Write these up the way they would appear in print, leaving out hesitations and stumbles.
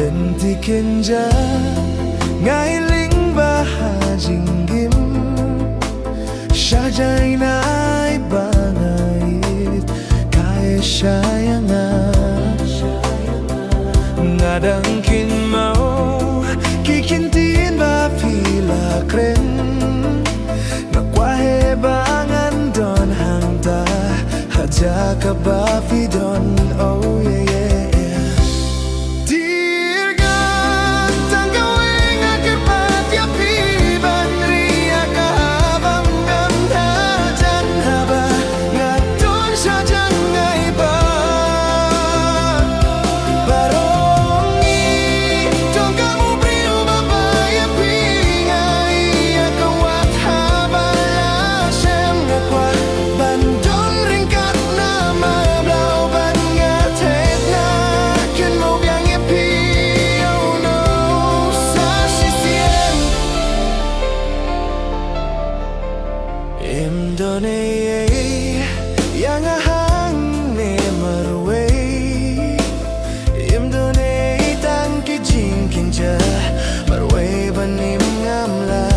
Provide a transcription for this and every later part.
Lentikin ja ngailing bahajinggim Syajay na ay bangait Kaya sayangan Ngadangkin mau Kikintiin ba pila kren Nakwahe bangan don hangta Haja ka ba fidon oh yeah yeah Imdone yang ahang ne marwe Imdone tangki jingkin ja marwe banim ngamla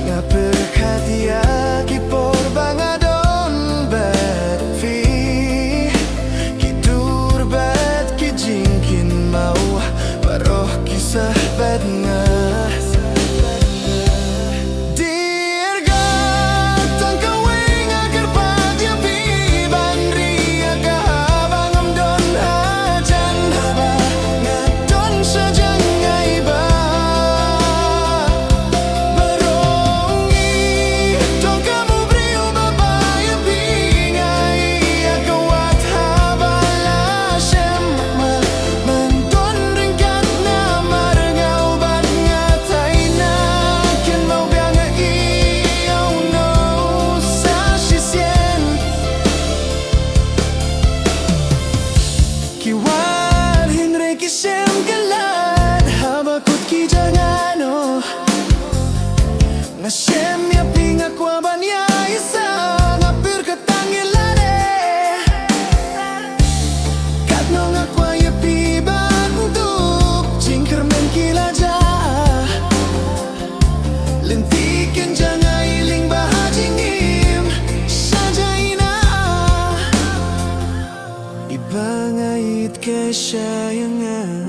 Ngapir katia ki por bangadon bat fi Ki turbat ki jingkin mau baroh kisah bat ngah Kiwan hinre kisem galan habakut ki jangano Ngasem ya pinga kwa banya isa ngapir katangilane Katno ngakwa ya pi bantuk jingker men kilaja Lentikin jangai ling bahajingim sajaina Ibangait ke sayangan